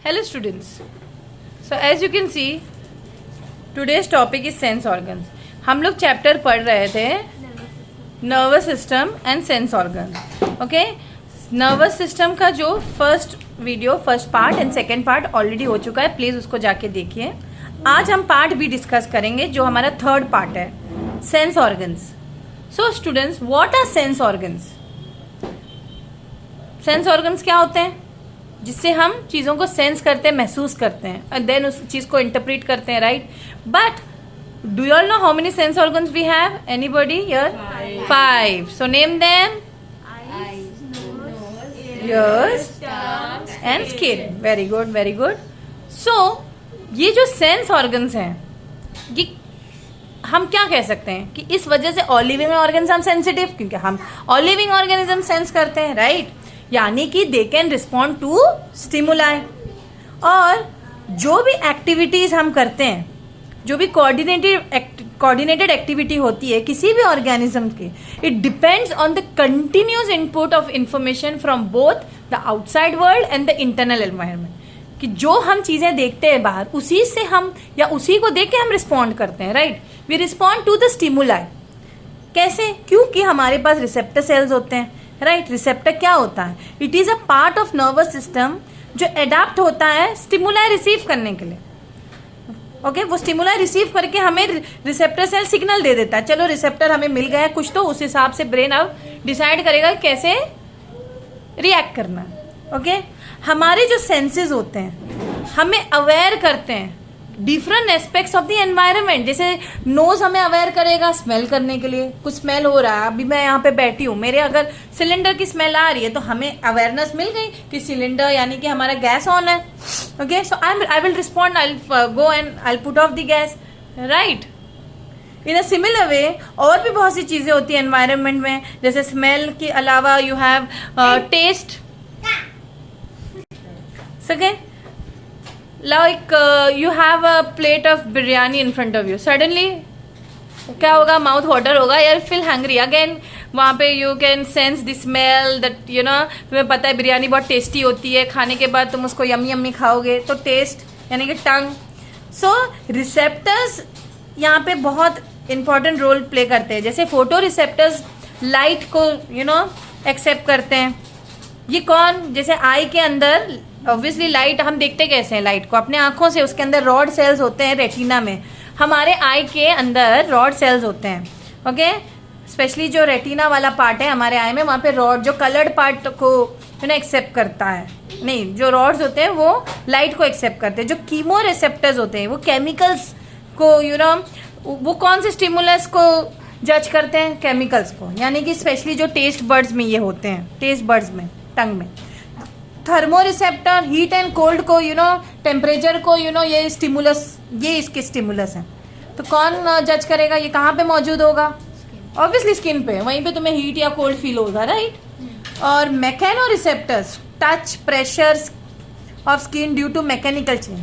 Hello students. So as you can see, today's topic is sense organs. हम लोग chapter पढ़ रहे थे nervous system and sense organ. Okay, nervous system का जो first part and second part already हो चुका है, प्लीज उसको जाके देखिए. आज हम पार्ट भी डिस्कस करेंगे जो हमारा थर्ड पार्ट है, sense organs. So students, what are sense organs? Sense organs क्या होते हैं? जिससे हम चीज़ों को सेंस करते हैं, महसूस करते हैं, एंड देन उस चीज़ को इंटरप्रेट करते हैं, right? But do you all know how many sense organs we have? Anybody here? 5. So name them. Ears, and skin. Very good, very good. So ये जो सेंस ऑर्गन्स हैं, ये हम क्या कह सकते हैं कि इस वजह से ऑल लिविंग ऑर्गन्स हम सेंसिटिव, क्योंकि हम ऑल लिविंग ऑर्गेनिज्म सेंस करते हैं, राइट? यानी कि they can respond to stimuli. और जो भी एक्टिविटीज हम करते हैं, जो भी कोऑर्डिनेटेड एक्टिविटी होती है किसी भी ऑर्गेनिज्म की, it depends on the continuous input of information from both the outside world and the internal environment. कि जो हम चीजें देखते हैं बाहर, उसी से हम या उसी को देख के हम रिस्पॉन्ड करते हैं, right? We respond to the stimuli. कैसे? क्योंकि हमारे पास रिसेप्टर सेल्स होते हैं, राइट? रिसेप्टर क्या होता है? It is a part of nervous system जो अडेप्ट होता है स्टिमुलाई रिसीव करने के लिए. ओके, वो स्टिमुलाई रिसीव करके हमें रिसेप्टर सेल सिग्नल दे देता है. चलो, रिसेप्टर हमें मिल गया कुछ, तो उस हिसाब से ब्रेन अब डिसाइड करेगा कैसे रिएक्ट करना है. ओके, हमारे जो सेंसेस होते हैं हमें अवेयर करते हैं different aspects of the environment. जैसे नोज हमें अवेयर करेगा स्मेल करने के लिए, कुछ स्मेल हो रहा है. अभी मैं यहाँ पे बैठी हूँ, मेरे अगर सिलेंडर की स्मेल आ रही है तो हमें अवेयरनेस मिल गई कि सिलेंडर यानी कि हमारा गैस ऑन है. Okay, so I will respond, I go and I put off the gas, right? In a similar way और भी बहुत सी चीजें होती है एनवायरनमेंट में. जैसे स्मेल के अलावा यू हैव टेस्ट. सके like you have a plate of biryani in front of you, suddenly क्या होगा? माउथ वाटर होगा, या फील हंग्री अगेन. वहाँ पे you can sense the smell that you know, तुम्हें पता है बिरयानी बहुत टेस्टी होती है, खाने के बाद तुम उसको यम्मी यम्मी खाओगे, तो टेस्ट यानी कि टंग. सो रिसेप्टर्स यहाँ पे बहुत इंपॉर्टेंट रोल प्ले करते हैं. जैसे फोटो रिसेप्टर्स लाइट को यू नो एक्सेप्ट करते हैं. ये कौन? जैसे आई के अंदर ऑब्वियसली लाइट हम देखते कैसे हैं? लाइट को अपने आंखों से. उसके अंदर रॉड सेल्स होते हैं रेटिना में. हमारे आई के अंदर रॉड सेल्स होते हैं. ओके, स्पेशली जो रेटिना वाला पार्ट है हमारे आई में, वहाँ पे रॉड जो कलर्ड पार्ट को यू नो एक्सेप्ट करता है. नहीं, जो रॉड्स होते हैं वो लाइट को एक्सेप्ट करते हैं. जो कीमो रिसेप्टर्स होते हैं वो केमिकल्स को यू नो, वो कौन से स्टिमुलस को जज करते हैं? केमिकल्स को. यानी कि स्पेशली जो टेस्ट बर्ड्स में ये होते हैं, टेस्ट बर्ड्स में, टंग में. Thermo receptor heat and cold को यू नो, टेम्परेचर को यू नो, ये स्टिमुलस, ये इसके स्टिमुलस हैं. तो कौन जज करेगा ये कहाँ पे मौजूद होगा? ऑब्वियसली स्किन पे. वहीं पे तुम्हें हीट या कोल्ड फील होगा, राइट? और mechanoreceptors touch pressure of skin due to mechanical change,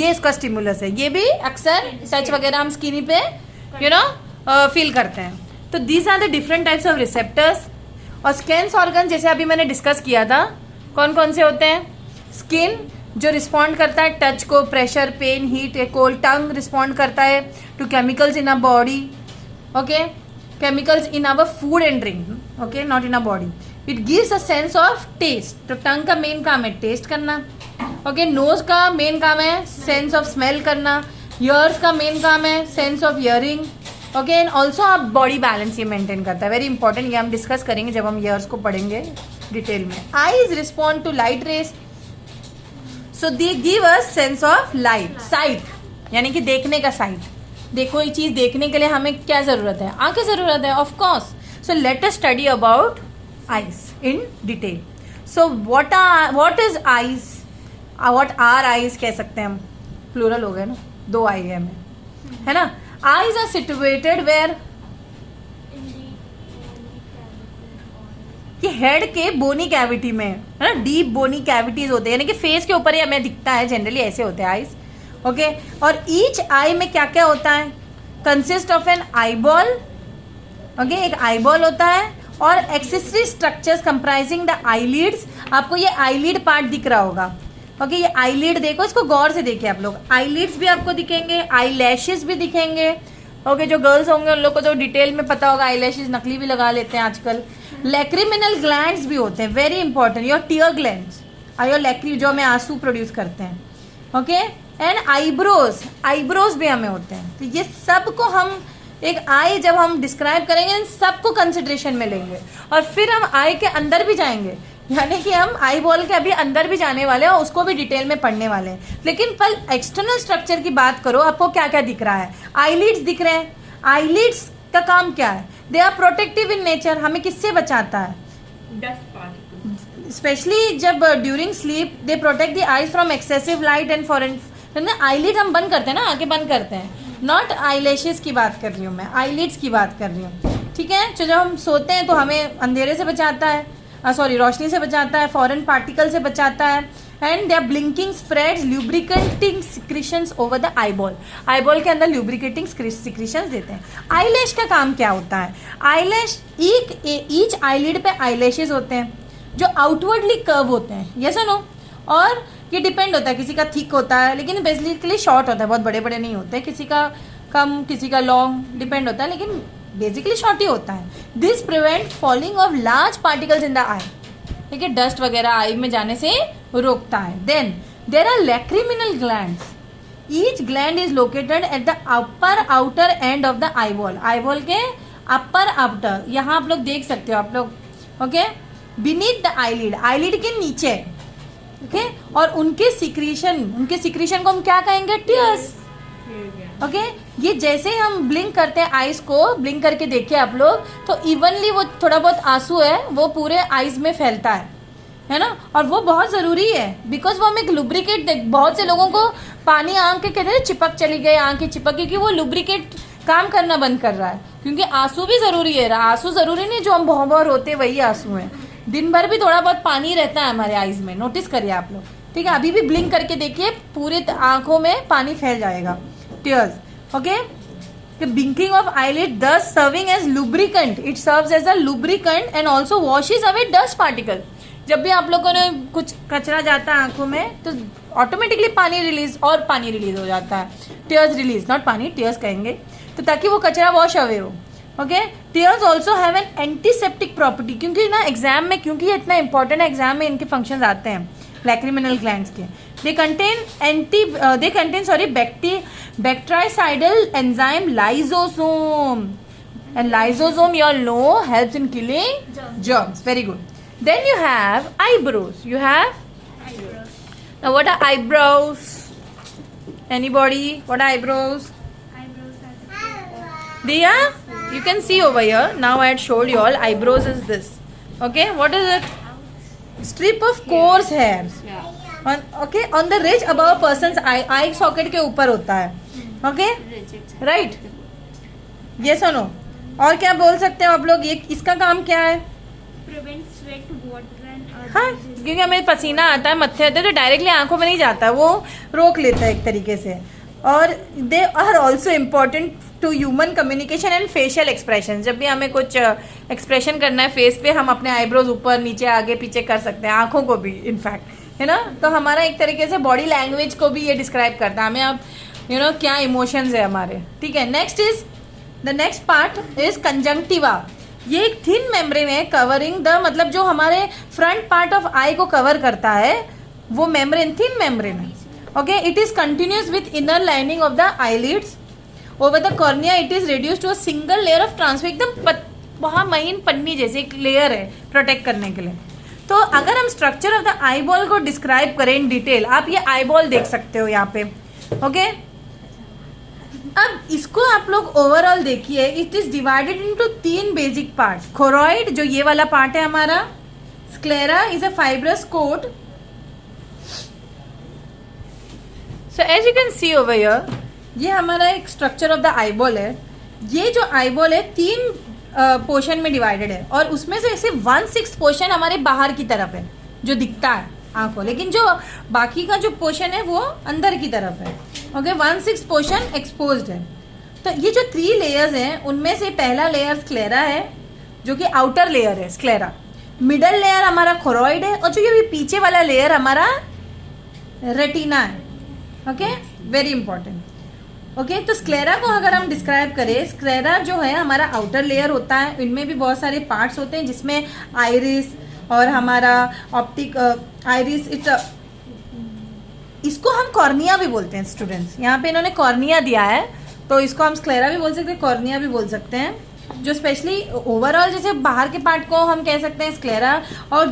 ये इसका स्टिमुलस है. ये भी अक्सर टच वगैरह हम स्किन पे यू नो फील करते हैं. तो these are the different types of receptors. और सेंस ऑर्गन जैसे अभी मैंने डिस्कस किया था, कौन कौन से होते हैं? स्किन जो रिस्पॉन्ड करता है टच को, pressure, pain, heat, cold. Tongue respond करता है to chemicals in a body. Okay, chemicals in our food and drink. Okay, not in a body. It gives a sense of taste. तो tongue का main काम है test करना. Okay, knows का main काम है सेंस ऑफ स्मेल करना. Years का मेन काम है sense of hearing. Okay, and also आप बॉडी बैलेंस ये मेंटेन करता है. वेरी इंपॉर्टेंट, ये हम डिस्कस करेंगे जब हम ईयर्स को पढ़ेंगे डिटेल में. Eyes respond to light rays, so they give us sense of light. Sight यानी कि देखने का साइट. देखो, ये चीज देखने के लिए हमें क्या जरूरत है? आंखें जरूरत है, of course. So let us study about eyes in detail. So what is eyes? What are eyes कह सकते हैं हम, प्लूरल हो गए ना, 2 आई है हमें, है ना? आईज आर सिचुएटेड वेयर, कि हेड के बोनी कैविटी में, है ना? डीप बोनी कैविटीज होते हैं, यानी कि फेस के ऊपर ही हमें दिखता है, जनरली ऐसे होते हैं आईज. ओके, और ईच आई में क्या क्या होता है? Consist of an eyeball. Okay, एक आईबॉल होता है और accessory structures comprising the eyelids. आपको ये आईलिड पार्ट दिख रहा होगा, ओके, ये आईलिड देखो, इसको गौर से देखिए आप लोग, आईलिड्स भी आपको दिखेंगे, आई लैशेज भी दिखेंगे। ओके, जो गर्ल्स होंगे उन लोग को तो डिटेल में पता होगा, आई लैशेज नकली भी लगा लेते हैं आजकल। लैक्रिमिनल ग्लैंड्स भी होते हैं, very important, your tear glands और योर लैक्री, जो हमें आंसू प्रोड्यूस करते हैं। ओके, एंड आईब्रोज, आईब्रोज भी हमें होते हैं। तो ये सब को हम एक आई जब हम डिस्क्राइब करेंगे इन सबको कंसिडरेशन में लेंगे, और फिर हम आई के अंदर भी जाएंगे, यानी कि हम आई बॉल के अभी अंदर भी जाने वाले हैं और उसको भी डिटेल में पढ़ने वाले हैं। लेकिन पर एक्सटर्नल स्ट्रक्चर की बात करो, आपको क्या क्या दिख रहा है? आईलिड्स दिख रहे हैं। आईलिड्स का काम क्या है? They are protective in nature, हमें किससे बचाता है? डस्ट पार्टिकल, स्पेशली जब during sleep they protect the eyes from excessive light and foreign. Eyelid हम बंद करते हैं ना, आंखें बंद करते हैं, नॉट आईलैशेस की बात कर रही हूँ मैं, आईलिड्स की बात कर रही हूँ। ठीक है, तो जब हम सोते हैं तो हमें अंधेरे से बचाता है, सॉरी रोशनी से बचाता है, फॉरेन पार्टिकल से बचाता है, and they are blinking spreads lubricating secretions over the eyeball. Eyeball के अंदर ल्यूब्रिकेटिंग सिक्रीशंस देते हैं। आईलैश का काम क्या होता है? आईलैश, ईच आईलिड पे आईलैशेस होते हैं जो आउटवर्डली कर्व होते हैं, यस और नो, और ये डिपेंड होता है, किसी का थिक होता है लेकिन बेसिकली शॉर्ट होता है, बहुत बड़े बड़े नहीं होते, किसी का कम, किसी का लॉन्ग, डिपेंड होता है, लेकिन बेसिकली शॉर्ट ही होता है। This prevent falling of large particles in the eye, ठीक है, डस्ट वगैरह आई में जाने से रोकता है। Then there are lacrimal glands, each gland is located at the upper outer end of the eyeball, eyeball के अपर आउटर, यहाँ आप लोग देख सकते हो आप लोग, okay, beneath the eyelid, eyelid के नीचे, ओके, और उनके सिक्रीशन को हम क्या कहेंगे? टीयर्स। ओके, ये जैसे हम ब्लिंक करते हैं आईज को, ब्लिंक करके देखिए आप लोग, तो इवनली वो थोड़ा बहुत आंसू है वो पूरे आईज में फैलता है ना, और वो बहुत ज़रूरी है, बिकॉज वो हमें एक लुब्रिकेट, बहुत से लोगों को पानी आंख के कहते हैं चिपक चली गई, आंखें चिपक, क्योंकि वो लुब्रिकेट काम करना बंद कर रहा है, क्योंकि आंसू भी ज़रूरी है। आंसू ज़रूरी नहीं जो हम बहुत रोते वही आंसू हैं, दिन भर भी थोड़ा बहुत पानी रहता है हमारे आईज में, नोटिस करिए आप लोग, ठीक है, अभी भी ब्लिंक करके देखिए, पूरे आंखों में पानी फैल जाएगा, tears. Okay, blinking of eyelid thus serving as lubricant, it serves as a lubricant and also washes away dust particle। जब भी आप लोगों ने कुछ कचरा जाता है आंखों में तो ऑटोमेटिकली पानी रिलीज, और पानी रिलीज हो जाता है, टीयर्स रिलीज, नॉट पानी, टीयर्स कहेंगे, तो ताकि वो कचरा वॉश अवे हो। Okay, tears also have an antiseptic property, क्योंकि ना एग्जाम में, क्योंकि ये इतना इंपॉर्टेंट है, एग्जाम में इनके फंक्शंस आते हैं लैक्रिमिनल ग्लैंड्स के। they contain bactericidal enzyme lysosome, and lysosome you all know helps in killing germs. Very good. Then you have eyebrows. You have eyebrows. Now what are eyebrows? Anybody? What are eyebrows? Eyebrows are the shape Diya, you can see over here. Now I had showed you all. Eyebrows is this. Okay, what is it? Strip of coarse hairs. yeah, On the ridge above person's eye socket के ऊपर होता है. Okay, rigid, right? Yes or no? और क्या बोल सकते हो आप लोग? ये इसका काम क्या है? prevent sweat, water and हाँ, क्योंकि हमें पसीना आता है, मत्थे आते हैं, तो डायरेक्टली आंखों में नहीं जाता, वो रोक लेता है एक तरीके से। और they are also important to human communication and facial expression. जब भी हमें कुछ एक्सप्रेशन करना है फेस पे, हम अपने आईब्रोज ऊपर नीचे आगे पीछे कर सकते हैं, आंखों को भी इनफैक्ट, है ना। तो हमारा एक तरीके से बॉडी लैंग्वेज को भी ये डिस्क्राइब करता है हमें, आप क्या इमोशंस है हमारे। ठीक है, next is the next part is conjunctiva. ये एक थिन मेम्ब्रेन है कवरिंग द, मतलब जो हमारे फ्रंट पार्ट ऑफ आई को कवर करता है वो मेम्ब्रेन, थिन मेम्ब्रेन है। Okay, it is continuous with inner lining of the eyelids. Over the cornea it is reduce to a single layer of transfer, एकदम वहाँ महीन पन्नी जैसे एक लेयर है प्रोटेक्ट करने के लिए। तो अगर हम structure of the eye ball को डिस्क्राइब करें इन डिटेल, आप ये आई बॉल देख सकते हो यहाँ पे। ओके, अब इसको आप लोग ओवरऑल देखिए, it is divided into 3 basic part. Choroid जो ये वाला पार्ट है हमारा, sclera is a fibrous coat. So as you can see over here, ये हमारा एक स्ट्रक्चर ऑफ द आईबॉल है। ये जो आईबॉल है 3 पोर्शन में डिवाइडेड है, और उसमें से सिर्फ 1/6 पोर्शन हमारे बाहर की तरफ है जो दिखता है आंखों, लेकिन जो बाकी का जो पोर्शन है वो अंदर की तरफ है। ओके, 1/6 पोर्शन एक्सपोज्ड है। तो ये जो 3 लेयर्स हैं उनमें से पहला लेयर स्क्लेरा है जो कि आउटर लेयर है स्क्लेरा, मिडल लेयर हमारा खोरॉइड है, और जो ये पीछे वाला लेयर हमारा रेटिना है. Okay, very important. ओके, तो स्क्लेरा को अगर हम डिस्क्राइब करें, स्क्लेरा जो है हमारा आउटर लेयर होता है. इनमें भी बहुत सारे पार्ट्स होते हैं जिसमें आइरिस और हमारा ऑप्टिक आइरिस, इसको हम कॉर्निया भी बोलते हैं स्टूडेंट्स. यहाँ पे इन्होंने कॉर्निया दिया है तो इसको हम स्क्लेरा भी बोल सकते हैं, कॉर्निया भी बोल सकते हैं. जो स्पेशली ओवरऑल जैसे बाहर के पार्ट को हम कह सकते हैं स्क्लेरा, और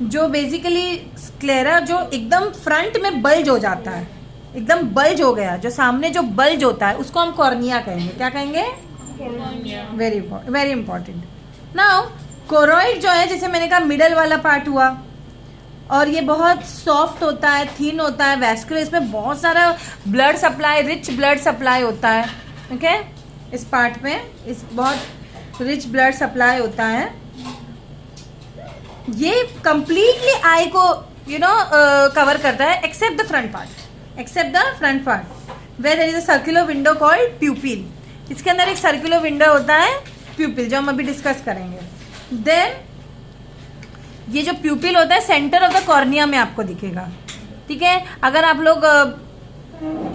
जो बेसिकली स्क्लेरा जो एकदम फ्रंट में बल्ज हो जाता है, एकदम बल्ज हो गया, जो सामने जो बल्ज होता है उसको हम कॉर्निया कहेंगे. क्या कहेंगे? Very important. नाउ कोरॉइड जो है, जैसे मैंने कहा मिडल वाला पार्ट हुआ, और ये बहुत सॉफ्ट होता है, थिन होता है, वैस्कुलर, इसमें बहुत सारा blood supply, rich blood supply होता है. ओके, इस पार्ट में इस बहुत रिच ब्लड सप्लाई होता है. ये कंप्लीटली आई को कवर करता है except the front part where there is a circular window called pupil. इसके अंदर एक सर्कुलर विंडो होता है प्यूपिल, जो हम अभी डिस्कस करेंगे. देन ये जो प्यूपिल होता है सेंटर ऑफ द कॉर्निया में आपको दिखेगा. ठीक है, अगर आप लोग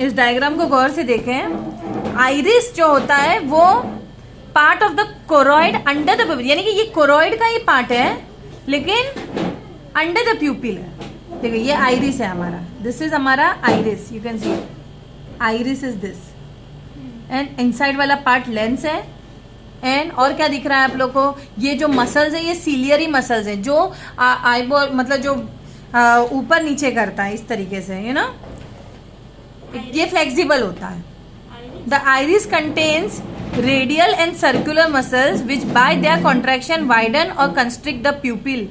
इस डायग्राम को गौर से देखें, आइरिस जो होता है वो part of the choroid under the प्यूपिल, यानी कि ये कोरॉइड का ही पार्ट है लेकिन अंडर द प्यूपिल है. देखो ये आइरिस है हमारा, दिस इज हमारा iris, you can C iris is this, and inside वाला पार्ट लेंस है. एंड और क्या दिख रहा है आप लोग को? ये जो मसल्स है ये सीलियरी मसल्स है, जो आईबॉल मतलब जो ऊपर नीचे करता है इस तरीके से, ये फ्लेक्सिबल होता है. The iris contains radial and circular muscles which by their contraction widen और constrict the pupil.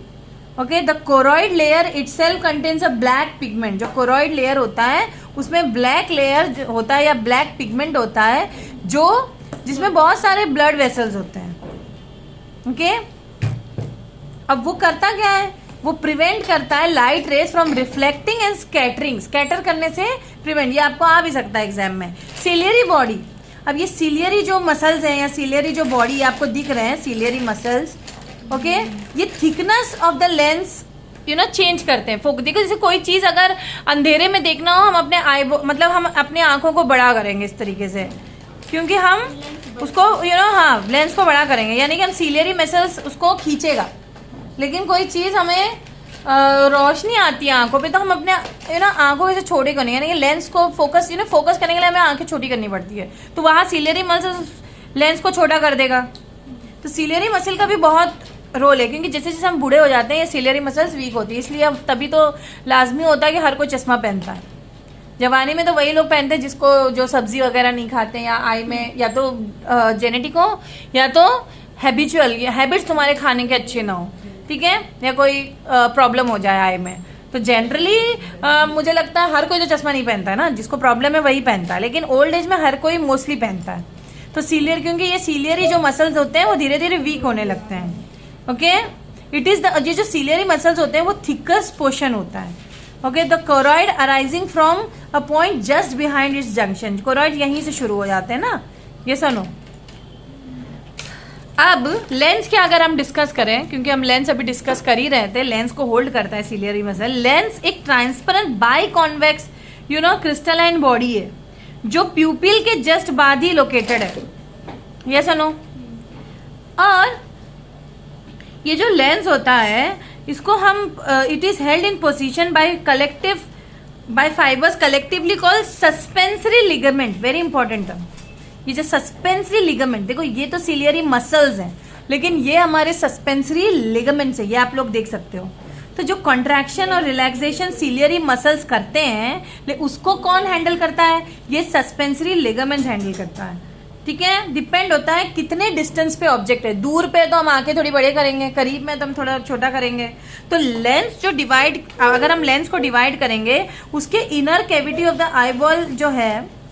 Okay, the choroid layer itself contains a black pigment. जो कोरॉइड लेयर होता है उसमें ब्लैक लेयर होता है या ब्लैक पिगमेंट होता है, जो जिसमें बहुत सारे ब्लड वेसल्स होते हैं. ओके, अब वो करता क्या है? वो प्रिवेंट करता है light rays from reflecting and scattering. Scatter करने से प्रिवेंट, ये आपको आ भी सकता है एग्जाम में. सिलियरी बॉडी, अब ये सिलियरी जो मसल्स हैं या सिलियरी जो बॉडी आपको दिख रहे हैं, सिलियरी मसल्स, ओके, ये thickness of the lens change करते हैं. देखो जैसे कोई चीज अगर अंधेरे में देखना हो, हम अपने मतलब हम अपने आंखों को बड़ा करेंगे इस तरीके से, क्योंकि हम उसको हाँ लेंस को बड़ा करेंगे, यानी कि हम सिलियरी मसल्स उसको खींचेगा. लेकिन कोई चीज हमें रोशनी आती है आंखों पे, तो हम अपने आंखों ऐसे छोटे करने, यानी कि लेंस को फोकस करने के लिए हमें आंखें छोटी करनी पड़ती है. तो वहाँ सिलियरी मसल्स लेंस को छोटा कर देगा. तो सिलियरी मसल का भी बहुत रोल है, क्योंकि जैसे जैसे हम बूढ़े हो जाते हैं ये सिलियरी मसल्स वीक होती है. इसलिए अब तभी तो लाजमी होता है कि हर कोई चश्मा पहनता है. जवानी में तो वही लोग पहनते हैं जिसको जो सब्जी वगैरह नहीं खाते हैं, या आई में या तो जेनेटिक हो या तो हैबिचुअल, हैबिट्स तुम्हारे खाने के अच्छे ना हो, ठीक है, या कोई प्रॉब्लम हो जाए आई में. तो जनरली मुझे लगता है हर कोई जो चश्मा नहीं पहनता है ना, जिसको प्रॉब्लम है वही पहनता है, लेकिन ओल्ड एज में हर कोई मोस्टली पहनता है. तो सीलियर, क्योंकि ये सीलियरी जो मसल्स होते हैं वो धीरे धीरे वीक होने लगते हैं. ओके, इट इज द ये जो सीलियरी मसल्स होते हैं वो थिकस्ट पोर्शन होता है. Okay, the choroid arising from a point just behind it's junction. Choroid यहीं से शुरू हो जाते हैं ना, ये सुनो. अब लेंस क्या अगर हम डिस्कस करें, क्योंकि हम लेंस अभी डिस्कस कर ही रहे थे, लेंस को होल्ड करता है सिलियरी मसल. लेंस एक transparent by convex crystalline body है जो प्यूपिल के जस्ट बाद ही लोकेटेड है. ये सुनो. और ये जो लेंस होता है इसको हम it is held in position by fibres collectively called suspensory ligament. Very important term. ये जो सस्पेंसरी लिगामेंट, देखो ये तो सिलियरी मसल्स हैं, लेकिन ये हमारे सस्पेंसरी लिगामेंट्स है, ये आप लोग देख सकते हो. तो जो कॉन्ट्रैक्शन और रिलैक्सेशन सिलियरी मसल्स करते हैं, उसको कौन हैंडल करता है? ये सस्पेंसरी लिगामेंट्स हैंडल करता है. ठीक है, डिपेंड होता है कितने डिस्टेंस पे ऑब्जेक्ट है. दूर पे तो हम आंखें थोड़ी बड़े करेंगे, करीब में तो हम थोड़ा छोटा करेंगे. तो लेंस जो डिवाइड, अगर हम लेंस को डिवाइड करेंगे, उसके inner cavity of the eyeball जो है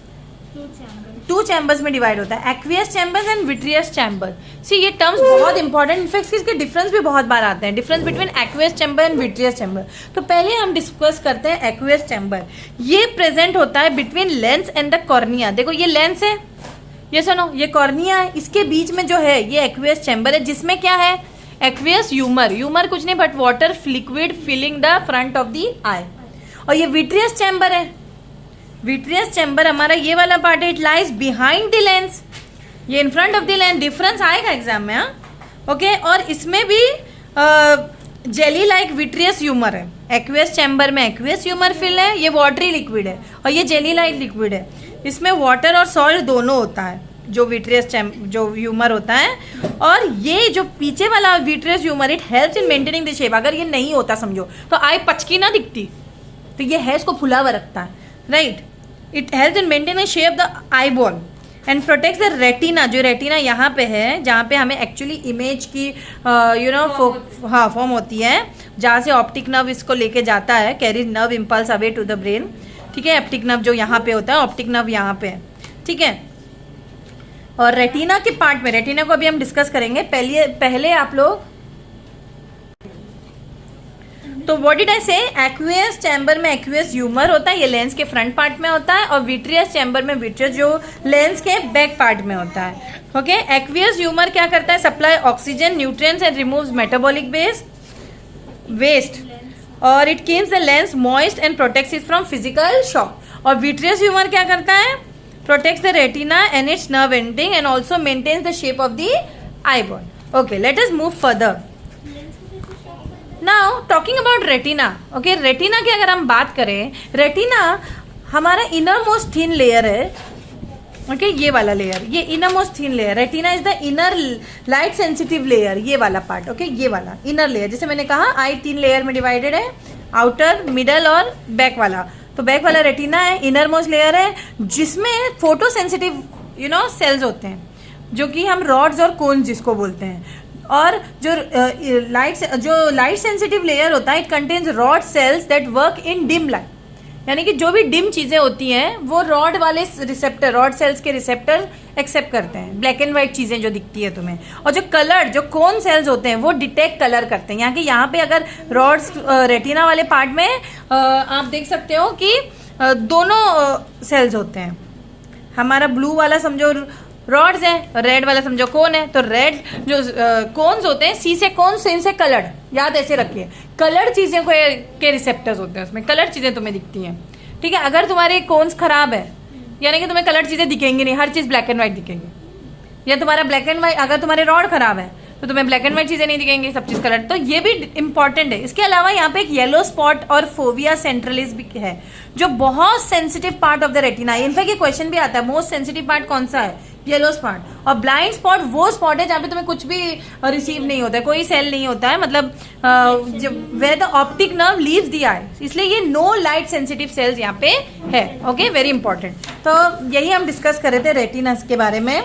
टू चैम्बर्स में डिवाइड होता है, aqueous chambers and vitreous chamber. See ये टर्म्स बहुत इंपॉर्टेंट, इनफैक्ट इसके डिफरेंस भी बहुत बार आते हैं, difference between aqueous chamber and vitreous chamber. तो पहले हम डिस्कस करते हैं एक्वियस चैम्बर. ये प्रेजेंट होता है between lens and the cornea. देखो ये लेंस है, ये सुनो, ये कॉर्निया है, इसके बीच में जो है ये एक्वियस चैम्बर है, जिसमें क्या है? Aqueous humour. ह्यूमर कुछ नहीं but water liquid filling the front of the eye. और ये विट्रियस चैम्बर है। विट्रियस चैम्बर हमारा ये वाला पार्ट है, it lies behind the lens, ये in front of the lens. Difference आएगा एग्जाम में, हाँ ओके। और इसमें भी जेली लाइक विट्रियस ह्यूमर है। एक्वियस चैम्बर में एक्वियस ह्यूमर फिल है, ये वाटरी लिक्विड है, और ये जेली लाइक लिक्विड है। इसमें वाटर और सॉल्ट दोनों होता है जो विट्रियस जो ह्यूमर होता है। और ये जो पीछे वाला vitreous humour, it helps in maintaining the shape. अगर ये नहीं होता समझो तो आई पचकी ना दिखती, तो ये है इसको फुला हुआ रखता है, right. It helps in maintaining shape the eye ball and protects the retina. जो रेटिना यहाँ पे है, जहाँ पे हमें एक्चुअली इमेज की फॉर्म होती है, जहाँ से ऑप्टिक नर्व इसको लेके जाता है, carries nerve impulse away to the brain, ठीक है। ऑप्टिक नर्व जो यहाँ पे होता है, ऑप्टिक नर्व यहाँ पे है, ठीक है। और रेटिना के पार्ट में, रेटिना को अभी हम डिस्कस करेंगे, पहले आप लोग, तो व्हाट डिड आई से, एक्वियस चैम्बर में एक्वियस ह्यूमर होता है, ये लेंस के फ्रंट पार्ट में होता है, और विट्रियस चैम्बर में विट्रियस जो लेंस के बैक पार्ट में होता है, ओके। एक्वियस ह्यूमर क्या करता है, supply oxygen, nutrients and removes metabolic waste, और it keeps the lens moist and protects it from physical shock. और विट्रियस ह्यूमर क्या करता है, protects the retina and its nerve ending and also maintains the shape of the eyeball। Okay, let us move further. Now talking about retina, okay. Retina की अगर हम बात करें, retina हमारा इनर मोस्ट थिन लेयर है, okay. ये वाला layer, ये inner most thin layer, retina is the inner light sensitive layer, ये वाला पार्ट, ओके। ये वाला इनर लेयर, जैसे मैंने कहा आई 3 लेयर में डिवाइडेड है, आउटर, मिडल और बैक वाला। तो बैक वाला रेटिना है, इनर मोस्ट लेयर है, जिसमें फोटो सेंसिटिव सेल्स होते हैं, जो कि हम रॉड्स और कोन्स जिसको बोलते हैं। और जो लाइट सेंसिटिव लेयर होता है, it contains rod sales that work in dim light, यानी कि जो भी डिम चीजें होती हैं वो रॉड वाले रिसेप्टर, रॉड सेल्स के रिसेप्टर एक्सेप्ट करते हैं, ब्लैक एंड व्हाइट चीजें जो दिखती है तुम्हें। और जो कलर, जो कोन सेल्स होते हैं, वो डिटेक्ट कलर करते हैं। यहाँ पे अगर रॉड्स रेटिना वाले पार्ट में आप देख सकते हो कि दोनों सेल्स होते हैं। हमारा ब्लू वाला समझो रॉड्स है, रेड वाला समझो कोन है। तो रेड जो कोन्स होते हैं, सी से कोन्स, इन से कलर्ड, याद ऐसे रखिए, कलर्ड चीजें के रिसेप्टर्स होते हैं, उसमें कलर्ड चीजें तुम्हें दिखती हैं, ठीक है। अगर तुम्हारे कोन्स खराब है, यानी कि तुम्हें कलर्ड चीजें दिखेंगी नहीं, हर चीज ब्लैक एंड व्हाइट दिखेंगी। या तुम्हारा ब्लैक एंड व्हाइट, अगर तुम्हारे रॉड खराब है तो तुम्हें ब्लैक एंड व्हाइट चीजें नहीं दिखेंगी, सब चीज कलर्ड। तो ये भी इंपॉर्टेंट है। इसके अलावा यहाँ पे एक येलो स्पॉट और फोविया सेंट्रलिस भी है, जो बहुत sensitive part of the retina है। इनफैक्ट ये क्वेश्चन भी आता है, मोस्ट सेंसिटिव पार्ट कौन सा है, येलो स्पॉट। और ब्लाइंड स्पॉट वो स्पॉट है जहाँ पे तुम्हें कुछ भी रिसीव नहीं होता है, कोई सेल नहीं होता है, मतलब where the optic nerve leaves the eye, इसलिए ये नो लाइट सेंसिटिव सेल्स यहाँ पे है, ओके, वेरी इंपॉर्टेंट। तो यही हम डिस्कस कर रहे थे रेटिना के बारे में।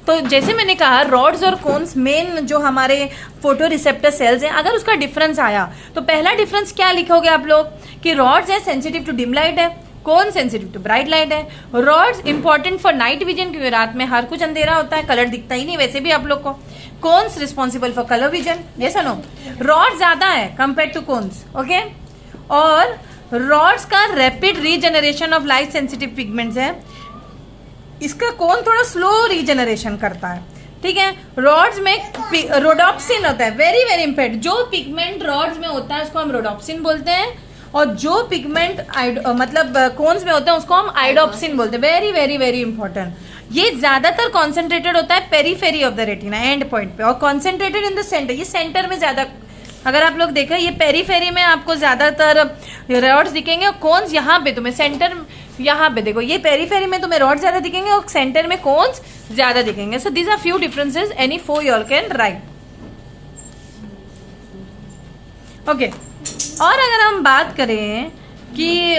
तो जैसे मैंने कहा, रॉड्स और कोन्स मेन जो हमारे फोटो रिसेप्टर सेल्स हैं। अगर उसका डिफरेंस आया तो पहला डिफरेंस क्या लिखोगे आप लोग, कि रॉड्स है सेंसिटिव टू डिम लाइट है, कौन सेंसिटिव टू ब्राइट लाइट है। Rods important for night vision, क्योंकि रात में हर कुछ अंधेरा होता है, कलर दिखता ही नहीं वैसे भी आप लोग को। Cones responsible for colour vision, ये सुनो, रॉड ज्यादा है कंपेयर टू कोन्स, ओके। और रॉड्स का rapid regeneration of light sensitive pigments है, इसका कोन थोड़ा स्लो रीजनरेशन करता है, ठीक है। रॉड्स में रोडोप्सिन होता है, वेरी वेरी इंपॉर्टेंट। जो पिगमेंट रॉड्स में होता है उसको हम रोडोप्सिन बोलते हैं, और जो पिगमेंट मतलब कोन्स में होता है उसको हम आइडोप्सिन बोलते हैं, वेरी वेरी वेरी इंपॉर्टेंट। ये ज्यादातर कॉन्सेंट्रेटेड होता है periphery of the retina, and point पे, और कॉन्सेंट्रेटेड इन द सेंटर, ये सेंटर में ज्यादा। अगर आप लोग देखें, ये पेरीफेरी में आपको ज्यादातर रॉड्स दिखेंगे, और कोन्स यहाँ पे तुम्हें सेंटर, यहाँ पे देखो, ये पेरीफेरी में तुम्हें रॉड ज्यादा दिखेंगे और सेंटर में कोन्स ज्यादा दिखेंगे। So these are few differences, any four you all can write, okay. और अगर हम बात करें कि